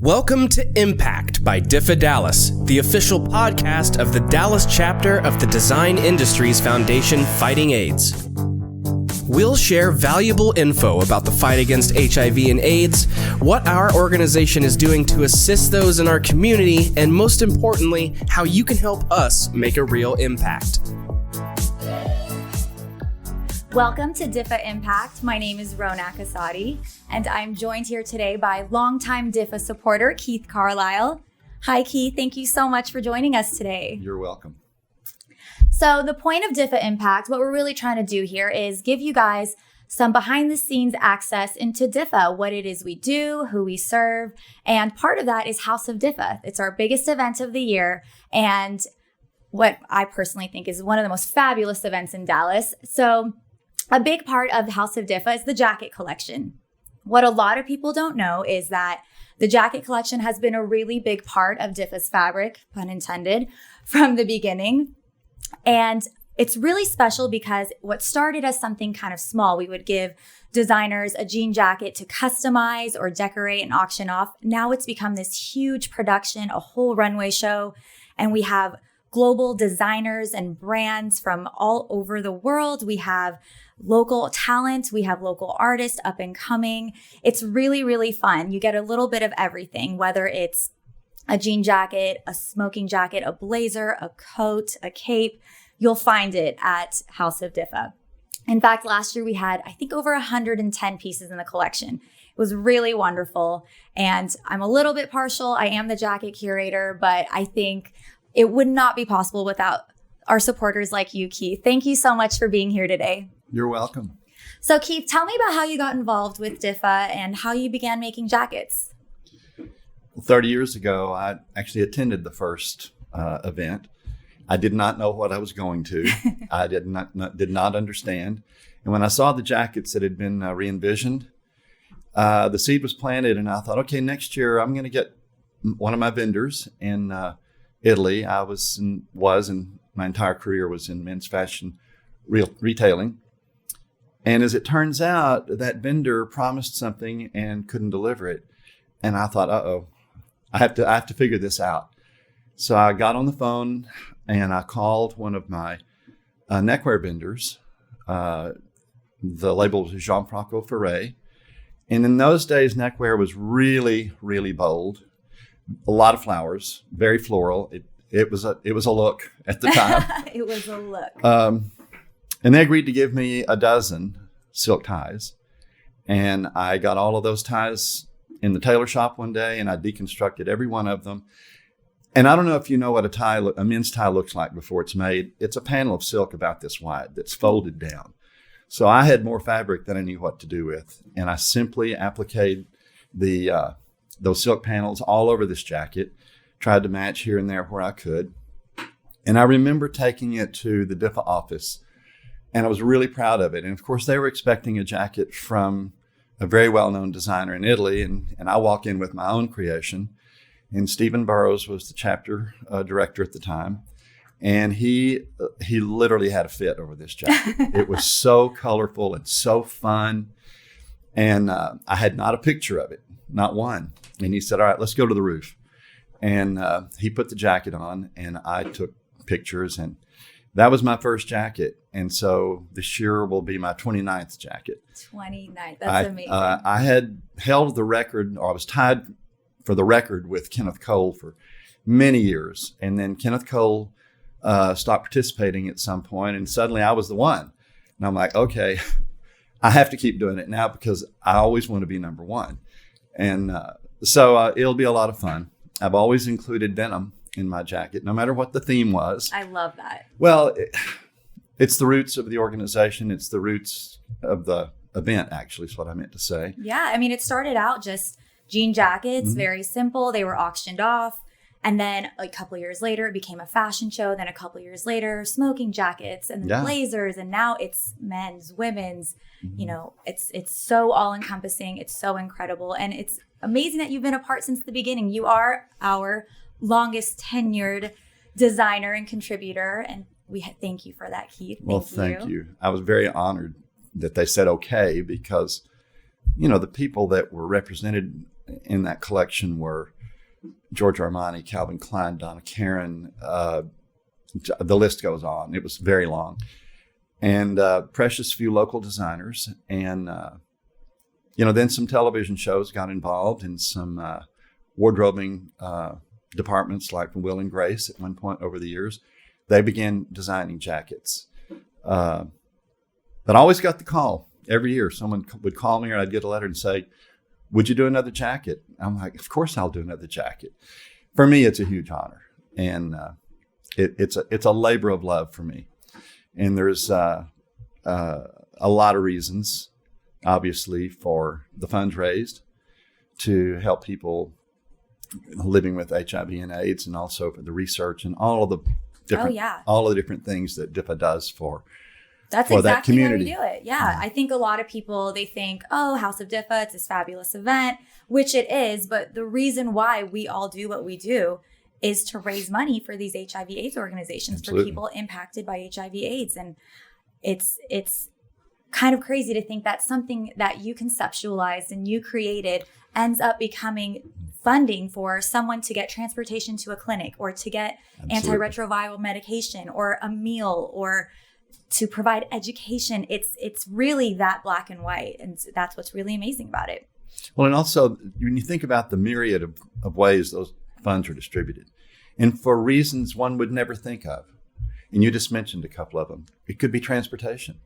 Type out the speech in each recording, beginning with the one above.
Welcome to Impact by Diffa Dallas, the official podcast of the Dallas chapter of the Design Industries Foundation Fighting AIDS. We'll share valuable info about the fight against HIV and AIDS, what our organization is doing to assist those in our community, and most importantly, how you can help us make a real impact. Welcome to Diffa Impact. My name is RONAK Assaди, and I'm joined here today by longtime Diffa supporter, Keith Carlisle. Hi, Keith. Thank you so much for joining us today. You're welcome. So the point of Diffa Impact, what we're really trying to do here is give you guys some behind-the-scenes access into Diffa, what it is we do, who we serve, and part of that is House of DIFFA. It's our biggest event of the year, and what I personally think is one of the most fabulous events in Dallas. So a big part of the House of DIFFA is the jacket collection. What a lot of people don't know is that the jacket collection has been a really big part of DIFFA's fabric, pun intended, from the beginning. And it's really special because what started as something kind of small, we would give designers a jean jacket to customize or decorate and auction off. Now it's become this huge production, a whole runway show, and we have global designers and brands from all over the world. We have local talent. We have local artists up and coming. It's really, really fun. You get a little bit of everything, whether it's a jean jacket, a smoking jacket, a blazer, a coat, a cape. You'll find it at House of DIFFA. In fact, last year we had, I think, over 110 pieces in the collection. It was really wonderful. And I'm a little bit partial. I am the jacket curator, but I think it would not be possible without our supporters like you, Keith. Thank you so much for being here today. You're welcome. So, Keith, tell me about how you got involved with DIFFA and how you began making jackets. 30 years ago, I actually attended the first event. I did not know what I was going to. I did not understand. And when I saw the jackets that had been re-envisioned, the seed was planted, and I thought, okay, next year I'm going to get one of my vendors in Italy. I was and my entire career was in men's fashion retailing. And as it turns out, that vendor promised something and couldn't deliver it. And I thought, I have to figure this out. So I got on the phone and I called one of my neckwear vendors. The label was Jean-Franco Ferret. And in those days, neckwear was really, really bold. A lot of flowers, very floral. It was a look at the time. It was a look. And they agreed to give me a dozen silk ties. And I got all of those ties in the tailor shop one day, and I deconstructed every one of them. And I don't know if you know what a men's tie looks like before it's made. It's a panel of silk about this wide that's folded down. So I had more fabric than I knew what to do with. And I simply appliqued those silk panels all over this jacket, tried to match here and there where I could. And I remember taking it to the Diffa office, and I was really proud of it. And of course, they were expecting a jacket from a very well-known designer in Italy, and I walk in with my own creation. And Stephen Burrows was the chapter director at the time, and he literally had a fit over this jacket. It was so colorful and so fun, and I had not a picture of it, not one. And he said, all right, let's go to the roof. And he put the jacket on, and I took pictures, and that was my first jacket. And so this year will be my 29th jacket. 29th, that's amazing. I had held the record, or I was tied for the record with Kenneth Cole for many years. And then Kenneth Cole stopped participating at some point, and suddenly I was the one. And I'm like, okay, I have to keep doing it now because I always want to be number one. And so it'll be a lot of fun. I've always included denim in my jacket, no matter what the theme was. I love that. Well, it's the roots of the organization. It's the roots of the event, actually, is what I meant to say. Yeah. I mean, it started out just jean jackets, very simple. They were auctioned off. And then a couple years later, it became a fashion show. Then a couple years later, smoking jackets and then blazers. And now it's men's, women's. You know, it's so all encompassing. It's so incredible. And it's amazing that you've been a part since the beginning. You are our longest tenured designer and contributor. And we thank you for that, Keith. Thank you. I was very honored that they said okay, because, you know, the people that were represented in that collection were Giorgio Armani, Calvin Klein, Donna Karan. The list goes on. It was very long. And precious few local designers. And, then some television shows got involved in some wardrobing departments like Will and Grace at one point over the years. They began designing jackets. But I always got the call every year. Someone would call me or I'd get a letter and say, would you do another jacket? I'm like, of course I'll do another jacket. For me, it's a huge honor. And it's a labor of love for me. And there's a lot of reasons, obviously, for the funds raised to help people living with HIV and AIDS, and also for the research and all of the different things that DIFFA does for exactly that community. How we do it. Yeah. I think a lot of people, they think, oh, House of DIFFA, it's this fabulous event, which it is. But the reason why we all do what we do is to raise money for these HIV AIDS organizations. Absolutely. For people impacted by HIV AIDS. And it's kind of crazy to think that something that you conceptualized and you created ends up becoming funding for someone to get transportation to a clinic or to get antiretroviral medication or a meal or to provide education. It's really that black and white. And that's what's really amazing about it. Well, and also when you think about the myriad of ways those funds are distributed, and for reasons one would never think of, and you just mentioned a couple of them, it could be transportation.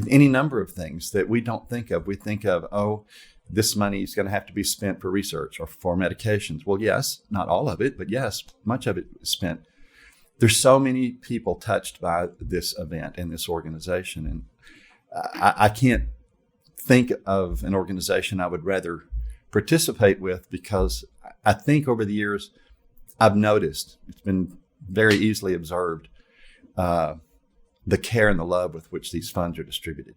Any number of things that we don't think of. We think of, oh, this money is going to have to be spent for research or for medications. Well, yes, not all of it, but yes, much of it is spent. There's so many people touched by this event and this organization. And I can't think of an organization I would rather participate with, because I think over the years, I've noticed, it's been very easily observed, the care and the love with which these funds are distributed.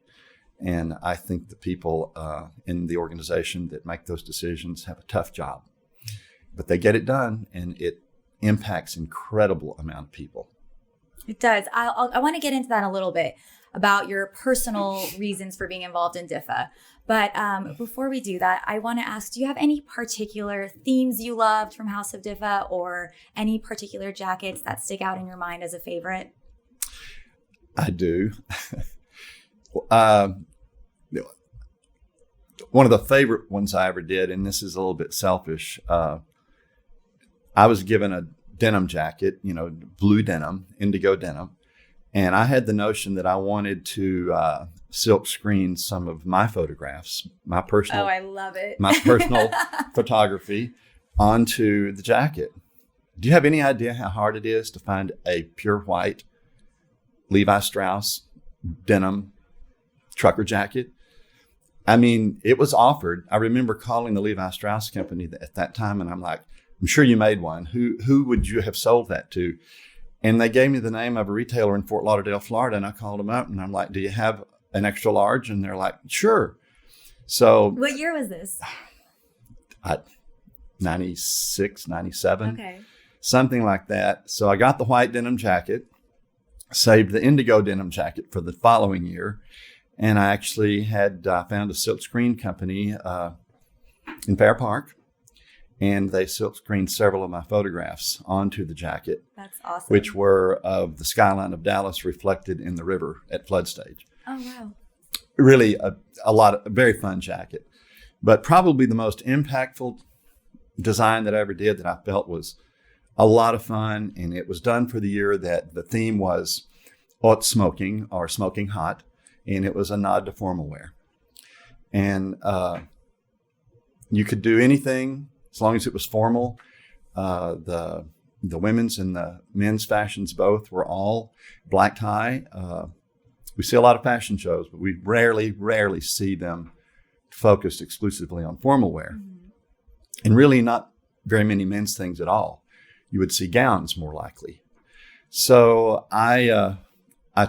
And I think the people in the organization that make those decisions have a tough job, but they get it done, and it impacts incredible amount of people. It does. I want to get into that a little bit about your personal reasons for being involved in DIFFA. But before we do that, I want to ask, do you have any particular themes you loved from House of DIFFA, or any particular jackets that stick out in your mind as a favorite? I do. One of the favorite ones I ever did, and this is a little bit selfish, I was given a denim jacket, blue denim, indigo denim. And I had the notion that I wanted to silk screen some of my photographs, my personal. Oh, I love it. My personal photography onto the jacket. Do you have any idea how hard it is to find a pure white Levi Strauss denim trucker jacket? I mean, it was offered. I remember calling the Levi Strauss company at that time, and I'm like, I'm sure you made one. Who would you have sold that to? And they gave me the name of a retailer in Fort Lauderdale, Florida. And I called them up and I'm like, do you have an extra large? And they're like, sure. So what year was this? 96, 97. Okay. Something like that. So I got the white denim jacket, saved the indigo denim jacket for the following year. And I actually had found a silk screen company in Fair Park. And they silk screened several of my photographs onto the jacket. That's awesome. Which were of the skyline of Dallas reflected in the river at flood stage. Oh, wow. Really a very fun jacket. But probably the most impactful design that I ever did that I felt was a lot of fun. And it was done for the year that the theme was hot smoking, or smoking hot. And it was a nod to formal wear. And you could do anything as long as it was formal. The women's and the men's fashions both were all black tie. We see a lot of fashion shows, but we rarely see them focused exclusively on formal wear. Mm-hmm. And really not very many men's things at all. You would see gowns more likely. So I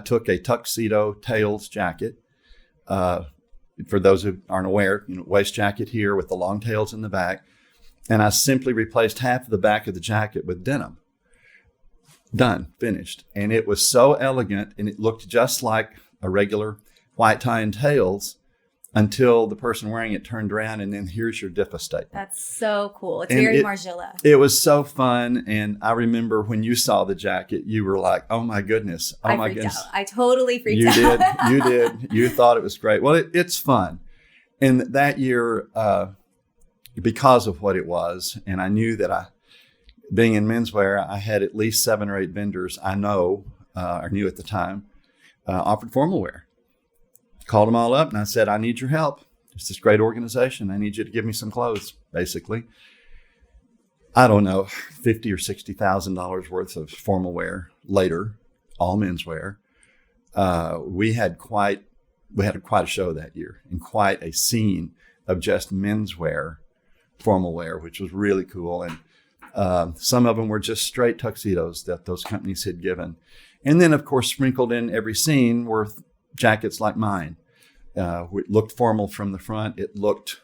took a tuxedo tails jacket. For those who aren't aware, waist jacket here with the long tails in the back. And I simply replaced half of the back of the jacket with denim. Done, finished. And it was so elegant, and it looked just like a regular white tie and tails, until the person wearing it turned around, and then here's your Diffa statement. That's so cool. It's And very Margilla. It was so fun. And I remember when you saw the jacket, you were like, oh my goodness. Oh my goodness. Out. I totally freaked out. You did. You thought it was great. Well, it's fun. And that year, because of what it was, and I knew that being in menswear, I had at least 7 or 8 vendors I know, or knew at the time, offered formal wear. Called them all up and I said, I need your help. It's this great organization. I need you to give me some clothes, basically. I don't know, $50,000 or $60,000 worth of formal wear later, all menswear. We had quite a show that year and quite a scene of just menswear, formal wear, which was really cool. And some of them were just straight tuxedos that those companies had given. And then, of course, sprinkled in every scene were jackets like mine. It looked formal from the front. It looked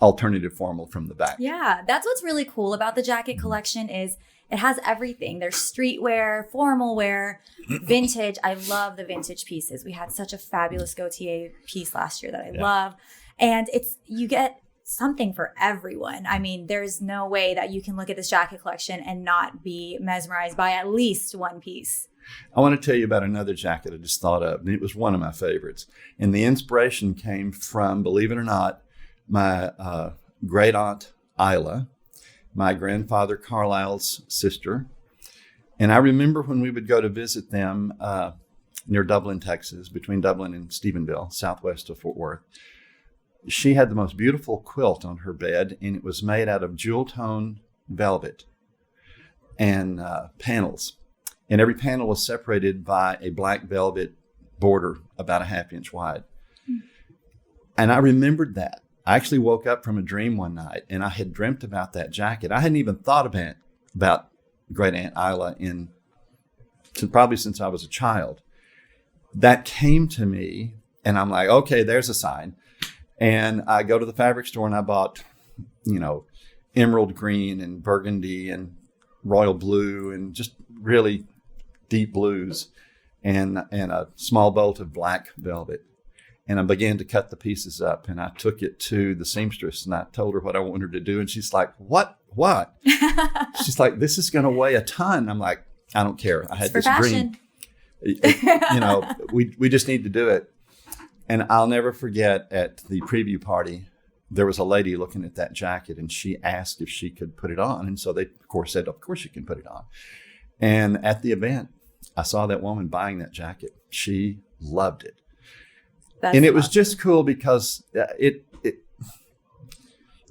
alternative formal from the back. Yeah, that's what's really cool about the jacket collection is it has everything. There's streetwear, formal wear, vintage. I love the vintage pieces. We had such a fabulous Gautier piece last year that I love. And you get something for everyone. I mean, there's no way that you can look at this jacket collection and not be mesmerized by at least one piece. I want to tell you about another jacket I just thought of, and it was one of my favorites. And the inspiration came from, believe it or not, my great aunt Isla, my grandfather Carlisle's sister. And I remember when we would go to visit them near Dublin, Texas, between Dublin and Stephenville, southwest of Fort Worth. She had the most beautiful quilt on her bed, and it was made out of jewel tone velvet and panels. And every panel was separated by a black velvet border about a 1/2 inch wide. And I remembered that. I actually woke up from a dream one night and I had dreamt about that jacket. I hadn't even thought about great Aunt Isla probably since I was a child. That came to me and I'm like, okay, there's a sign. And I go to the fabric store and I bought, emerald green and burgundy and royal blue and just really deep blues and a small bolt of black velvet. And I began to cut the pieces up and I took it to the seamstress and I told her what I wanted her to do. And she's like, what? She's like, this is going to weigh a ton. I'm like, I don't care. I had this dream. We just need to do it. And I'll never forget at the preview party, there was a lady looking at that jacket and she asked if she could put it on. And so they, of course, said, of course you can put it on. And at the event, I saw that woman buying that jacket. She loved it. And it was just cool because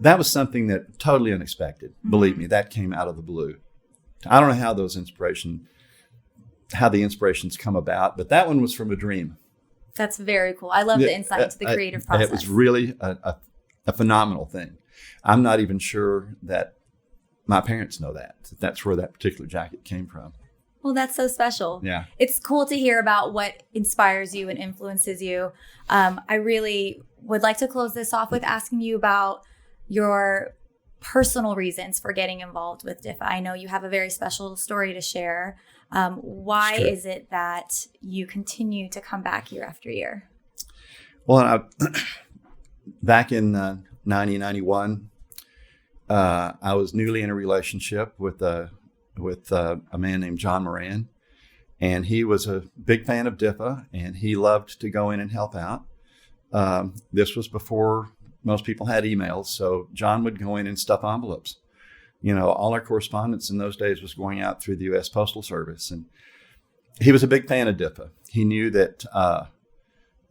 that was something that totally unexpected. Mm-hmm. Believe me, that came out of the blue. I don't know how the inspirations come about, but that one was from a dream. That's very cool. I love the insight into the creative process. It was really a phenomenal thing. I'm not even sure that my parents know that's where that particular jacket came from. Well, that's so special. Yeah. It's cool to hear about what inspires you and influences you. I really would like to close this off with asking you about your personal reasons for getting involved with Diffa. I know you have a very special story to share. Why is it that you continue to come back year after year? Well, back in 1991, I was newly in a relationship with a man named John Moran, and he was a big fan of Diffa, and he loved to go in and help out. This was before most people had emails, so John would go in and stuff envelopes. All our correspondence in those days was going out through the U.S. Postal Service, and he was a big fan of Diffa. He knew that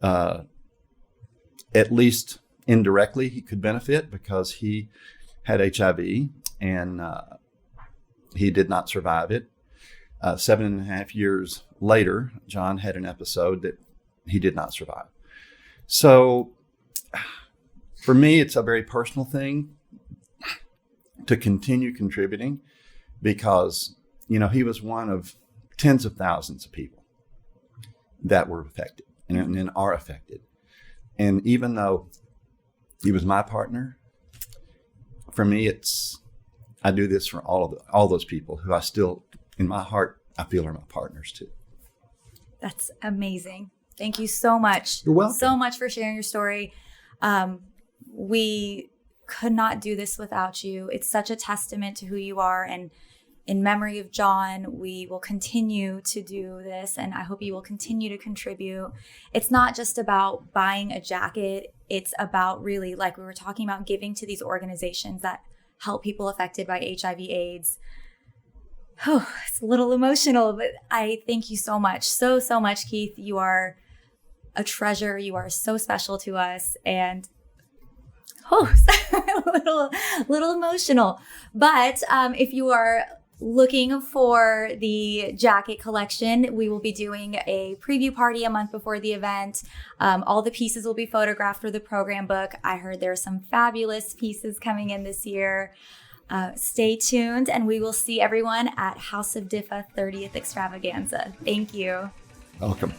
at least indirectly he could benefit because he had HIV and he did not survive it. 7.5 years later, John had an episode that he did not survive. So for me, it's a very personal thing to continue contributing because, he was one of tens of thousands of people that were affected and are affected. And even though he was my partner, for me, I do this for all those people who I still, in my heart, I feel are my partners too. That's amazing. Thank you so much. You're welcome. So much for sharing your story. We could not do this without you. It's such a testament to who you are. And in memory of John, we will continue to do this. And I hope you will continue to contribute. It's not just about buying a jacket. It's about really, like we were talking about, giving to these organizations that help people affected by HIV/AIDS. Oh, it's a little emotional, but I thank you so much. So much, Keith. You are a treasure. You are so special to us. And a little emotional. But if you are looking for the jacket collection, we will be doing a preview party a month before the event. All the pieces will be photographed for the program book. I heard there are some fabulous pieces coming in this year. Stay tuned, and we will see everyone at House of DIFFA 30th Extravaganza. Thank you. Welcome.